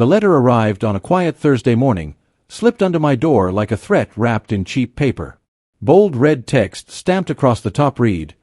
The letter arrived on a quiet Thursday morning, slipped under my door like a threat wrapped in cheap paper. Bold red text stamped across the top read,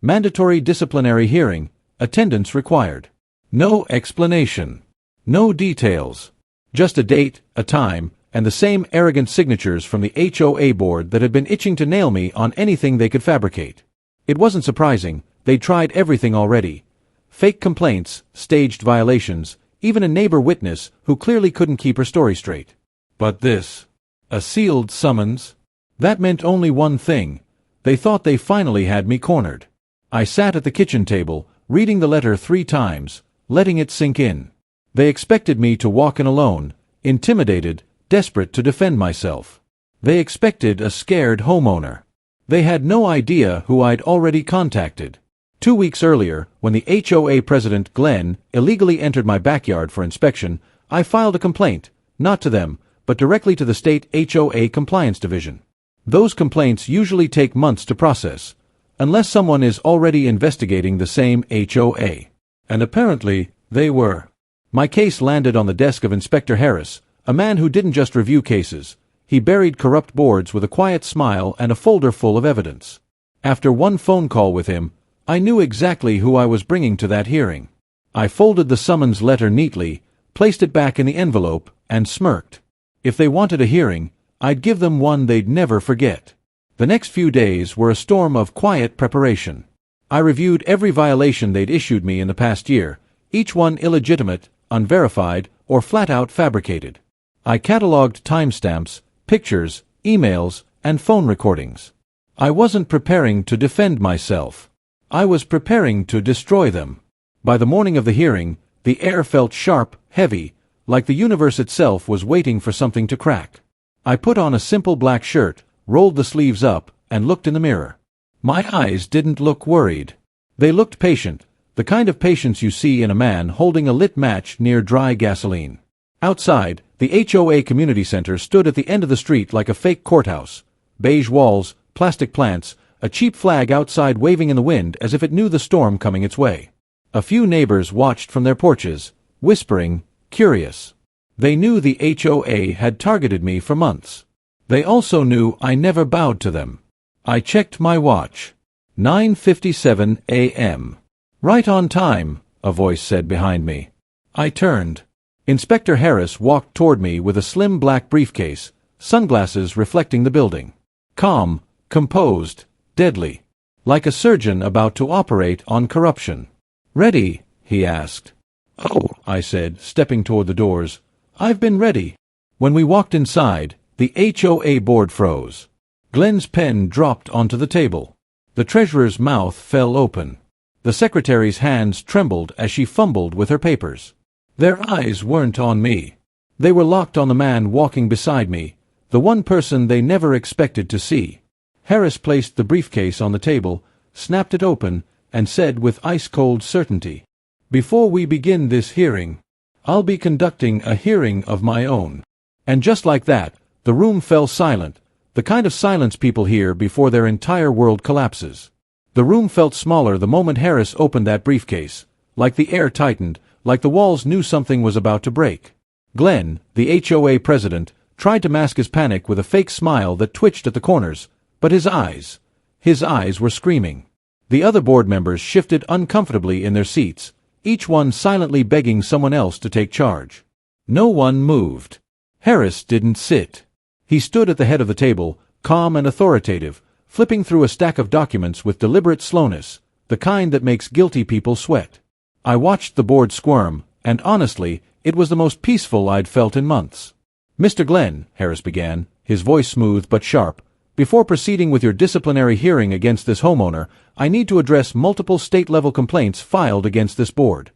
"Mandatory disciplinary hearing, attendance required." No explanation. No details. Just a date, a time, and the same arrogant signatures from the HOA board that had been itching to nail me on anything they could fabricate. It wasn't surprising, they'd tried everything already. Fake complaints, staged violations, even a neighbor witness who clearly couldn't keep her story straight. But this, a sealed summons? That meant only one thing. They thought they finally had me cornered. I sat at the kitchen table, reading the letter 3 times, letting it sink in. They expected me to walk in alone, intimidated, desperate to defend myself. They expected a scared homeowner. They had no idea who I'd already contacted. 2 weeks earlier, when the HOA president, Glenn, illegally entered my backyard for inspection, I filed a complaint, not to them, but directly to the state HOA Compliance Division. Those complaints usually take months to process, unless someone is already investigating the same HOA. And apparently, they were. My case landed on the desk of Inspector Harris, a man who didn't just review cases. He buried corrupt boards with a quiet smile and a folder full of evidence. After one phone call with him, I knew exactly who I was bringing to that hearing. I folded the summons letter neatly, placed it back in the envelope, and smirked. If they wanted a hearing, I'd give them one they'd never forget. The next few days were a storm of quiet preparation. I reviewed every violation they'd issued me in the past year, each one illegitimate, unverified, or flat-out fabricated. I cataloged timestamps, pictures, emails, and phone recordings. I wasn't preparing to defend myself. I was preparing to destroy them. By the morning of the hearing, the air felt sharp, heavy, like the universe itself was waiting for something to crack. I put on a simple black shirt, rolled the sleeves up, and looked in the mirror. My eyes didn't look worried. They looked patient, the kind of patience you see in a man holding a lit match near dry gasoline. Outside, the HOA community center stood at the end of the street like a fake courthouse. Beige walls, plastic plants, a cheap flag outside waving in the wind as if it knew the storm coming its way. A few neighbors watched from their porches, whispering, curious. They knew the HOA had targeted me for months. They also knew I never bowed to them. I checked my watch. 9:57 a.m. Right on time, a voice said behind me. I turned. Inspector Harris walked toward me with a slim black briefcase, sunglasses reflecting the building. Calm, composed, deadly. Like a surgeon about to operate on corruption. Ready? He asked. Oh, I said, stepping toward the doors. I've been ready. When we walked inside, the HOA board froze. Glenn's pen dropped onto the table. The treasurer's mouth fell open. The secretary's hands trembled as she fumbled with her papers. Their eyes weren't on me. They were locked on the man walking beside me, the one person they never expected to see. Harris placed the briefcase on the table, snapped it open, and said with ice-cold certainty, "Before we begin this hearing, I'll be conducting a hearing of my own." And just like that, the room fell silent, the kind of silence people hear before their entire world collapses. The room felt smaller the moment Harris opened that briefcase, like the air tightened, like the walls knew something was about to break. Glenn, the HOA president, tried to mask his panic with a fake smile that twitched at the corners, but his eyes were screaming. The other board members shifted uncomfortably in their seats, each one silently begging someone else to take charge. No one moved. Harris didn't sit. He stood at the head of the table, calm and authoritative, flipping through a stack of documents with deliberate slowness, the kind that makes guilty people sweat. I watched the board squirm, and honestly, it was the most peaceful I'd felt in months. "Mr. Glenn," Harris began, his voice smooth but sharp, "before proceeding with your disciplinary hearing against this homeowner, I need to address multiple state-level complaints filed against this board."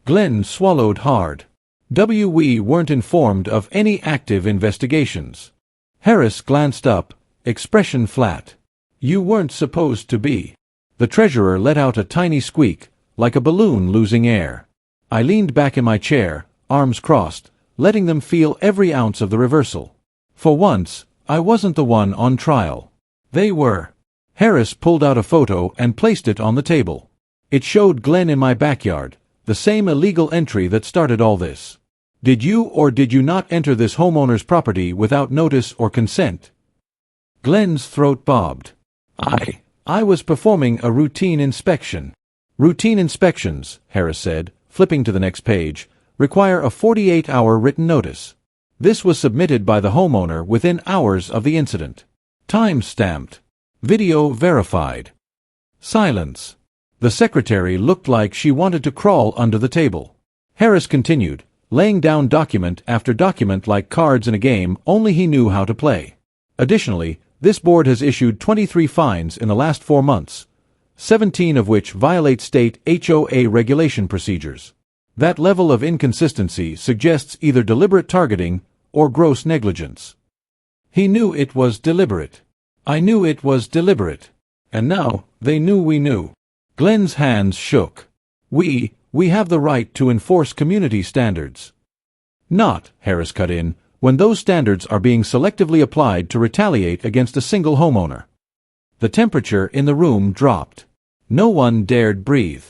Glenn swallowed hard. We weren't informed of any active investigations. Harris glanced up, expression flat. "You weren't supposed to be." The treasurer let out a tiny squeak, like a balloon losing air. I leaned back in my chair, arms crossed, letting them feel every ounce of the reversal. For once, I wasn't the one on trial. They were. Harris pulled out a photo and placed it on the table. It showed Glenn in my backyard, the same illegal entry that started all this. Did you or did you not enter this homeowner's property without notice or consent? Glenn's throat bobbed. I was performing a routine inspection. Routine inspections, Harris said, flipping to the next page, require a 48-hour written notice. This was submitted by the homeowner within hours of the incident. Time stamped. Video verified. Silence. The secretary looked like she wanted to crawl under the table. Harris continued, laying down document after document like cards in a game only he knew how to play. Additionally, this board has issued 23 fines in the last 4 months, 17 of which violate state HOA regulation procedures. That level of inconsistency suggests either deliberate targeting or gross negligence. He knew it was deliberate. I knew it was deliberate. And now, they knew we knew. Glenn's hands shook. We have the right to enforce community standards. Not, Harris cut in, when those standards are being selectively applied to retaliate against a single homeowner. The temperature in the room dropped. No one dared breathe.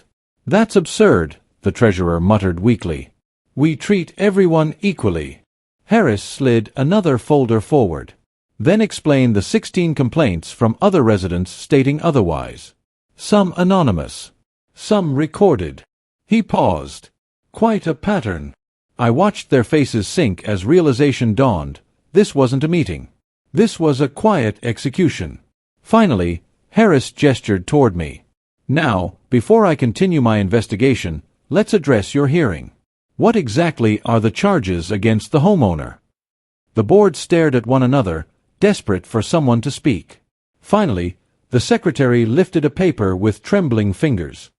That's absurd, the treasurer muttered weakly. We treat everyone equally. Harris slid another folder forward. Then explained the 16 complaints from other residents stating otherwise. Some anonymous. Some recorded. He paused. Quite a pattern. I watched their faces sink as realization dawned. This wasn't a meeting. This was a quiet execution. Finally, Harris gestured toward me. Now, before I continue my investigation, let's address your hearing. What exactly are the charges against the homeowner? The board stared at one another, desperate for someone to speak. Finally, the secretary lifted a paper with trembling fingers.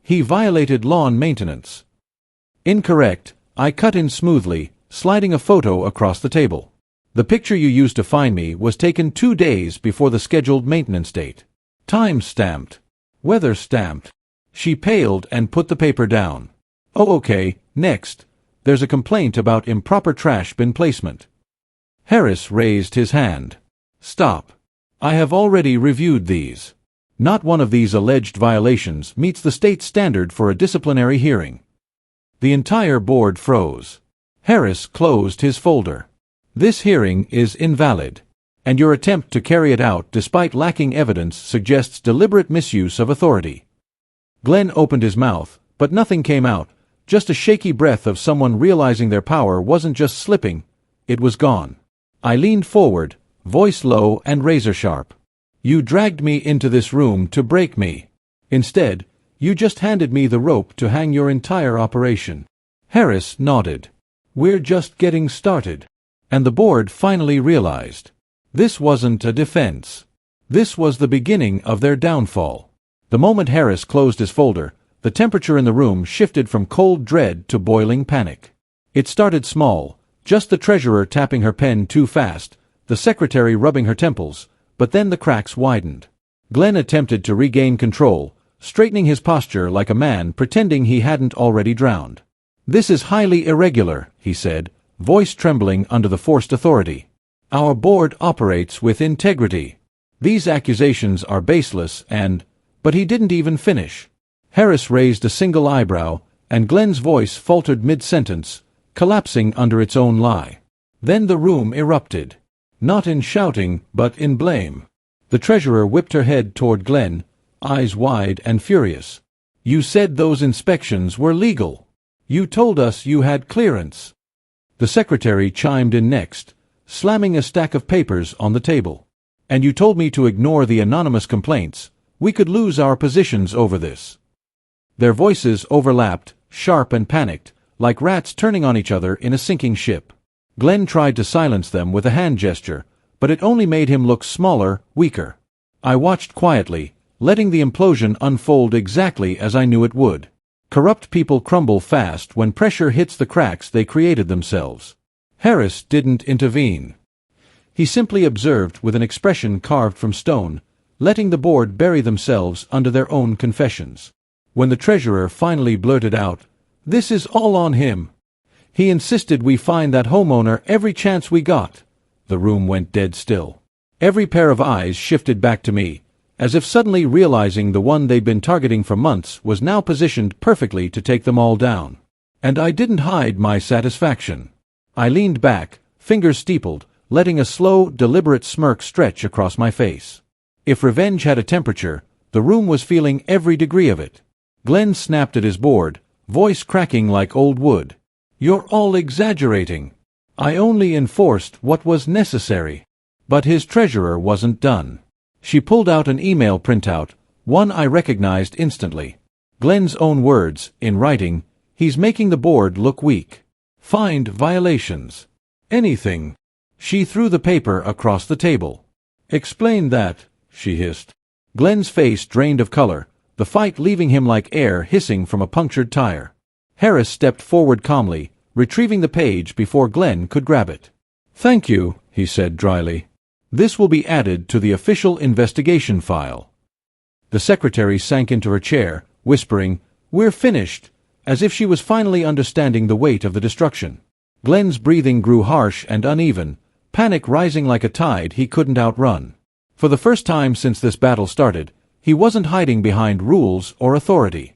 He violated lawn maintenance. Incorrect, I cut in smoothly, sliding a photo across the table. The picture you used to find me was taken 2 days before the scheduled maintenance date. Time stamped. Weather stamped. She paled and put the paper down. Oh, okay, next. There's a complaint about improper trash bin placement. Harris raised his hand. Stop. I have already reviewed these. Not one of these alleged violations meets the state standard for a disciplinary hearing. The entire board froze. Harris closed his folder. This hearing is invalid, and your attempt to carry it out despite lacking evidence suggests deliberate misuse of authority. Glenn opened his mouth, but nothing came out, just a shaky breath of someone realizing their power wasn't just slipping, it was gone. I leaned forward, voice low and razor-sharp. You dragged me into this room to break me. Instead, you just handed me the rope to hang your entire operation. Harris nodded. We're just getting started. And the board finally realized. This wasn't a defense. This was the beginning of their downfall. The moment Harris closed his folder, the temperature in the room shifted from cold dread to boiling panic. It started small, just the treasurer tapping her pen too fast, the secretary rubbing her temples, but then the cracks widened. Glenn attempted to regain control, straightening his posture like a man pretending he hadn't already drowned. This is highly irregular, he said, voice trembling under the forced authority. Our board operates with integrity. These accusations are baseless but he didn't even finish. Harris raised a single eyebrow, and Glenn's voice faltered mid-sentence, collapsing under its own lie. Then the room erupted. Not in shouting, but in blame. The treasurer whipped her head toward Glenn, eyes wide and furious. You said those inspections were legal. You told us you had clearance. The secretary chimed in next, slamming a stack of papers on the table. And you told me to ignore the anonymous complaints. We could lose our positions over this. Their voices overlapped, sharp and panicked, like rats turning on each other in a sinking ship. Glenn tried to silence them with a hand gesture, but it only made him look smaller, weaker. I watched quietly, letting the implosion unfold exactly as I knew it would. Corrupt people crumble fast when pressure hits the cracks they created themselves. Harris didn't intervene. He simply observed with an expression carved from stone, letting the board bury themselves under their own confessions. When the treasurer finally blurted out, "This is all on him. He insisted we find that homeowner every chance we got," the room went dead still. Every pair of eyes shifted back to me, as if suddenly realizing the one they'd been targeting for months was now positioned perfectly to take them all down. And I didn't hide my satisfaction. I leaned back, fingers steepled, letting a slow, deliberate smirk stretch across my face. If revenge had a temperature, the room was feeling every degree of it. Glenn snapped at his board, voice cracking like old wood. "You're all exaggerating. I only enforced what was necessary." But his treasurer wasn't done. She pulled out an email printout, one I recognized instantly. Glenn's own words, in writing, "He's making the board look weak. Find violations. Anything." She threw the paper across the table. "Explain that," she hissed. Glenn's face drained of color, the fight leaving him like air hissing from a punctured tire. Harris stepped forward calmly, retrieving the page before Glenn could grab it. "Thank you," he said dryly. "This will be added to the official investigation file." The secretary sank into her chair, whispering, "We're finished," as if she was finally understanding the weight of the destruction. Glenn's breathing grew harsh and uneven, panic rising like a tide he couldn't outrun. For the first time since this battle started, he wasn't hiding behind rules or authority.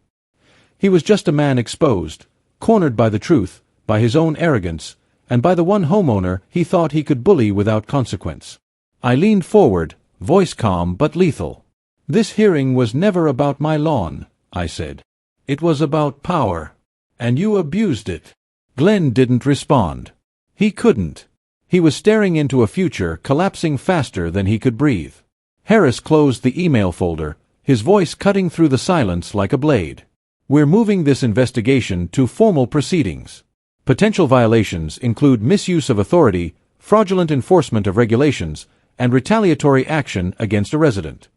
He was just a man exposed, cornered by the truth, by his own arrogance, and by the one homeowner he thought he could bully without consequence. I leaned forward, voice calm but lethal. "This hearing was never about my lawn," I said. "It was about power. And you abused it." Glenn didn't respond. He couldn't. He was staring into a future collapsing faster than he could breathe. Harris closed the email folder, his voice cutting through the silence like a blade. "We're moving this investigation to formal proceedings. Potential violations include misuse of authority, fraudulent enforcement of regulations, and retaliatory action against a resident."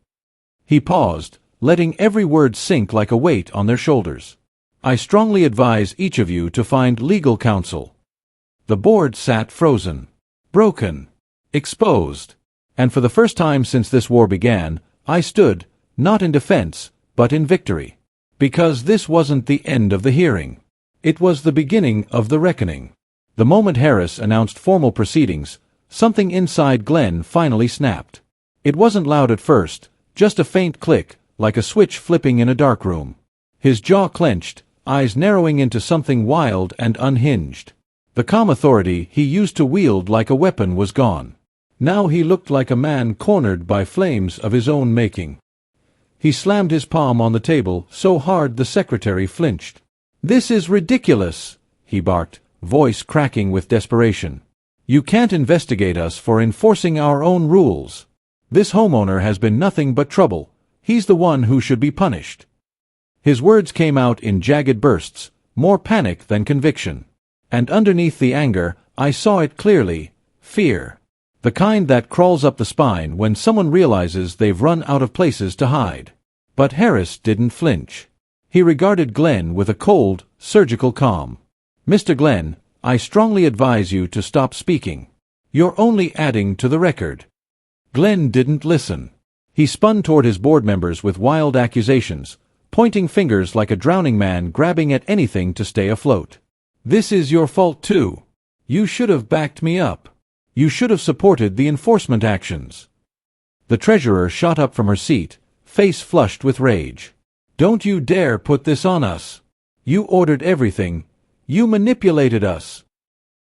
He paused, letting every word sink like a weight on their shoulders. "I strongly advise each of you to find legal counsel." The board sat frozen, broken, exposed. And for the first time since this war began, I stood, not in defense, but in victory. Because this wasn't the end of the hearing. It was the beginning of the reckoning. The moment Harris announced formal proceedings, something inside Glenn finally snapped. It wasn't loud at first, just a faint click, like a switch flipping in a dark room. His jaw clenched, eyes narrowing into something wild and unhinged. The calm authority he used to wield like a weapon was gone. Now he looked like a man cornered by flames of his own making. He slammed his palm on the table so hard the secretary flinched. "This is ridiculous," he barked, voice cracking with desperation. "You can't investigate us for enforcing our own rules. This homeowner has been nothing but trouble. He's the one who should be punished." His words came out in jagged bursts, more panic than conviction. And underneath the anger, I saw it clearly: fear. The kind that crawls up the spine when someone realizes they've run out of places to hide. But Harris didn't flinch. He regarded Glenn with a cold, surgical calm. "Mr. Glenn, I strongly advise you to stop speaking. You're only adding to the record." Glenn didn't listen. He spun toward his board members with wild accusations, pointing fingers like a drowning man grabbing at anything to stay afloat. "This is your fault too. You should have backed me up. You should have supported the enforcement actions." The treasurer shot up from her seat, face flushed with rage. "Don't you dare put this on us. You ordered everything. You manipulated us."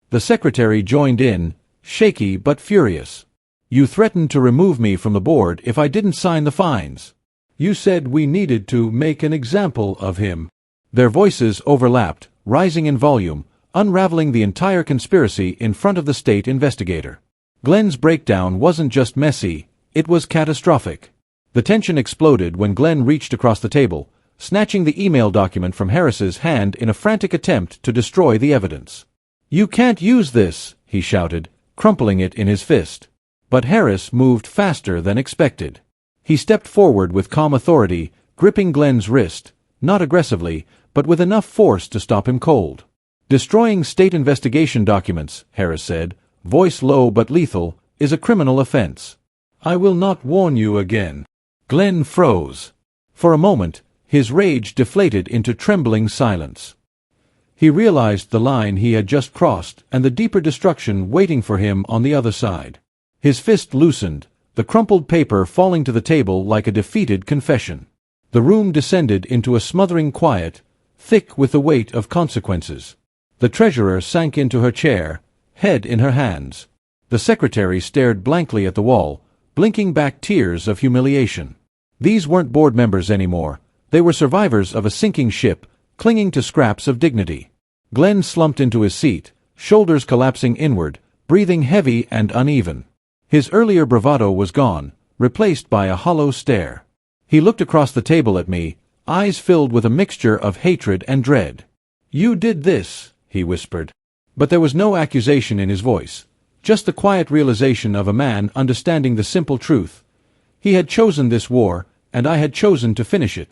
The secretary joined in, shaky but furious. "You threatened to remove me from the board if I didn't sign the fines. You said we needed to make an example of him." Their voices overlapped, rising in volume, unraveling the entire conspiracy in front of the state investigator. Glenn's breakdown wasn't just messy, it was catastrophic. The tension exploded when Glenn reached across the table, snatching the email document from Harris's hand in a frantic attempt to destroy the evidence. "You can't use this," he shouted, crumpling it in his fist. But Harris moved faster than expected. He stepped forward with calm authority, gripping Glenn's wrist, not aggressively, but with enough force to stop him cold. "Destroying state investigation documents," Harris said, voice low but lethal, "is a criminal offense. I will not warn you again." Glenn froze. For a moment, his rage deflated into trembling silence. He realized the line he had just crossed and the deeper destruction waiting for him on the other side. His fist loosened, the crumpled paper falling to the table like a defeated confession. The room descended into a smothering quiet, thick with the weight of consequences. The treasurer sank into her chair, head in her hands. The secretary stared blankly at the wall, blinking back tears of humiliation. These weren't board members anymore. They were survivors of a sinking ship, clinging to scraps of dignity. Glenn slumped into his seat, shoulders collapsing inward, breathing heavy and uneven. His earlier bravado was gone, replaced by a hollow stare. He looked across the table at me, eyes filled with a mixture of hatred and dread. "You did this," he whispered. But there was no accusation in his voice, just the quiet realization of a man understanding the simple truth. He had chosen this war, and I had chosen to finish it.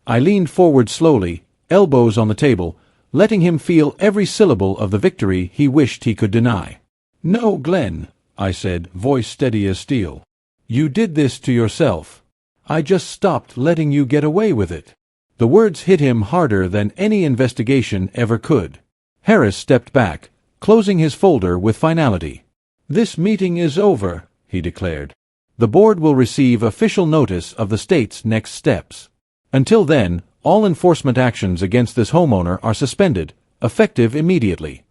I leaned forward slowly, elbows on the table, letting him feel every syllable of the victory he wished he could deny. "No, Glenn," I said, voice steady as steel. "You did this to yourself. I just stopped letting you get away with it." The words hit him harder than any investigation ever could. Harris stepped back, closing his folder with finality. "This meeting is over," he declared. "The board will receive official notice of the state's next steps. Until then, all enforcement actions against this homeowner are suspended, effective immediately."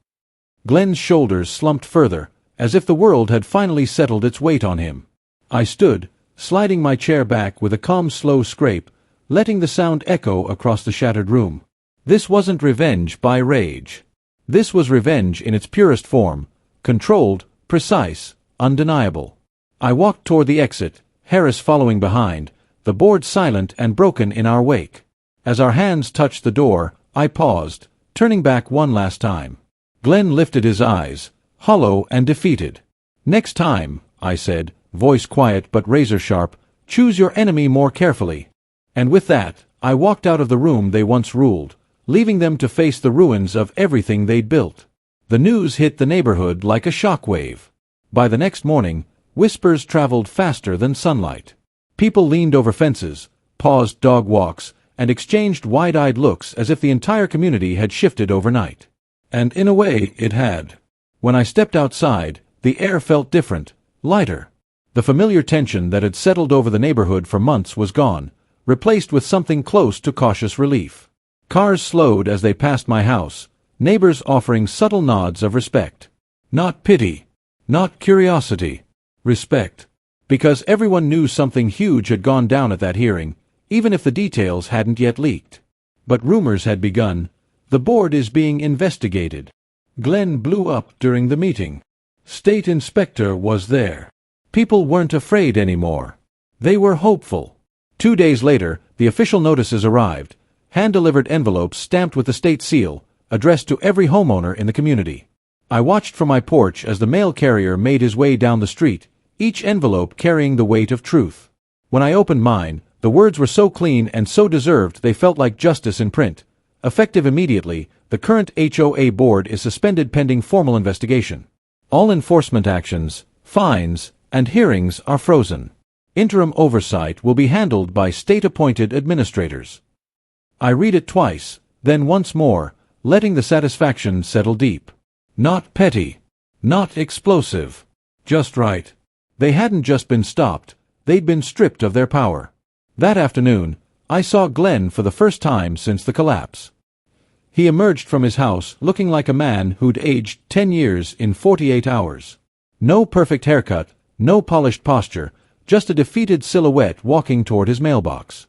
Glenn's shoulders slumped further, as if the world had finally settled its weight on him. I stood, sliding my chair back with a calm, slow scrape, letting the sound echo across the shattered room. This wasn't revenge by rage. This was revenge in its purest form, controlled, precise, undeniable. I walked toward the exit, Harris following behind, the board silent and broken in our wake. As our hands touched the door, I paused, turning back one last time. Glenn lifted his eyes, hollow and defeated. "Next time," I said, voice quiet but razor-sharp, "choose your enemy more carefully." And with that, I walked out of the room they once ruled, leaving them to face the ruins of everything they'd built. The news hit the neighborhood like a shockwave. By the next morning, whispers traveled faster than sunlight. People leaned over fences, paused dog walks, and exchanged wide-eyed looks as if the entire community had shifted overnight. And in a way, it had. When I stepped outside, the air felt different, lighter. The familiar tension that had settled over the neighborhood for months was gone, replaced with something close to cautious relief. Cars slowed as they passed my house, neighbors offering subtle nods of respect. Not pity. Not curiosity. Respect. Because everyone knew something huge had gone down at that hearing, even if the details hadn't yet leaked. But rumors had begun. "The board is being investigated." Glenn blew up during the meeting. State Inspector was there. People weren't afraid anymore. They were hopeful. 2 days later, the official notices arrived, hand-delivered envelopes stamped with the state seal, addressed to every homeowner in the community. I watched from my porch as the mail carrier made his way down the street, each envelope carrying the weight of truth. When I opened mine, the words were so clean and so deserved they felt like justice in print. Effective immediately, the current HOA board is suspended pending formal investigation. All enforcement actions, fines, and hearings are frozen. Interim oversight will be handled by state-appointed administrators. I read it twice, then once more, letting the satisfaction settle deep. Not petty. Not explosive. Just right. They hadn't just been stopped, they'd been stripped of their power. That afternoon, I saw Glenn for the first time since the collapse. He emerged from his house looking like a man who'd aged 10 years in 48 hours. No perfect haircut, no polished posture, just a defeated silhouette walking toward his mailbox.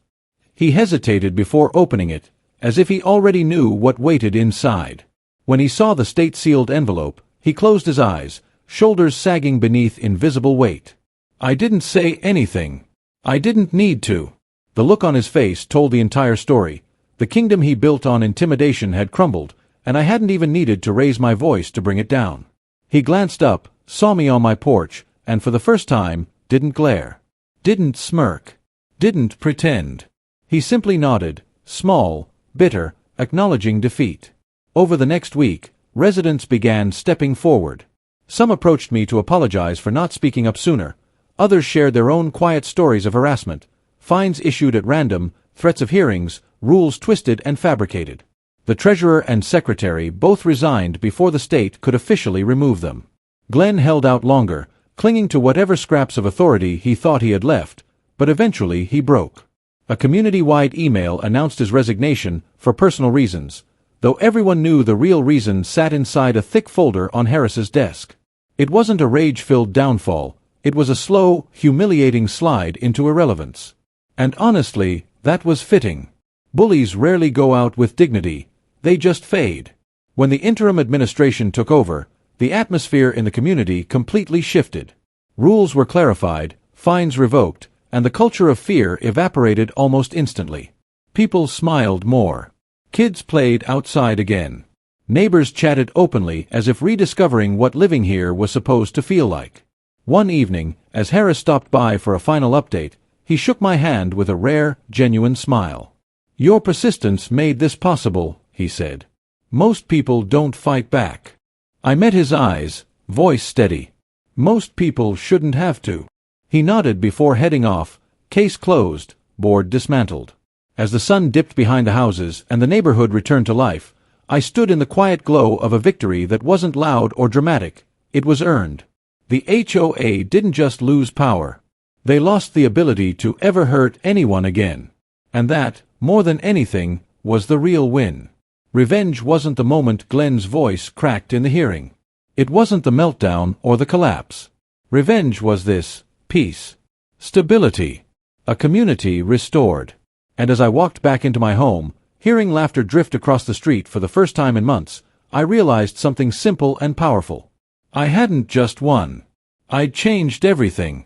He hesitated before opening it, as if he already knew what waited inside. When he saw the state-sealed envelope, he closed his eyes, shoulders sagging beneath invisible weight. I didn't say anything. I didn't need to. The look on his face told the entire story. The kingdom he built on intimidation had crumbled, and I hadn't even needed to raise my voice to bring it down. He glanced up, saw me on my porch, and for the first time, didn't glare. Didn't smirk. Didn't pretend. He simply nodded, small, bitter, acknowledging defeat. Over the next week, residents began stepping forward. Some approached me to apologize for not speaking up sooner. Others shared their own quiet stories of harassment, fines issued at random, threats of hearings, rules twisted and fabricated. The treasurer and secretary both resigned before the state could officially remove them. Glenn held out longer, clinging to whatever scraps of authority he thought he had left, but eventually he broke. A community-wide email announced his resignation for personal reasons. though everyone knew the real reason sat inside a thick folder on Harris's desk. It wasn't a rage-filled downfall, it was a slow, humiliating slide into irrelevance. And honestly, that was fitting. Bullies rarely go out with dignity, they just fade. When the interim administration took over, the atmosphere in the community completely shifted. Rules were clarified, fines revoked, and the culture of fear evaporated almost instantly. People smiled more. Kids played outside again. Neighbors chatted openly as if rediscovering what living here was supposed to feel like. One evening, as Harris stopped by for a final update, he shook my hand with a rare, genuine smile. "Your persistence made this possible," he said. "Most people don't fight back." I met his eyes, voice steady. "Most people shouldn't have to." He nodded before heading off, case closed, board dismantled. As the sun dipped behind the houses and the neighborhood returned to life, I stood in the quiet glow of a victory that wasn't loud or dramatic, it was earned. The HOA didn't just lose power. They lost the ability to ever hurt anyone again. And that, more than anything, was the real win. Revenge wasn't the moment Glenn's voice cracked in the hearing. It wasn't the meltdown or the collapse. Revenge was this: peace, stability, a community restored. And as I walked back into my home, hearing laughter drift across the street for the first time in months, I realized something simple and powerful. I hadn't just won. I'd changed everything.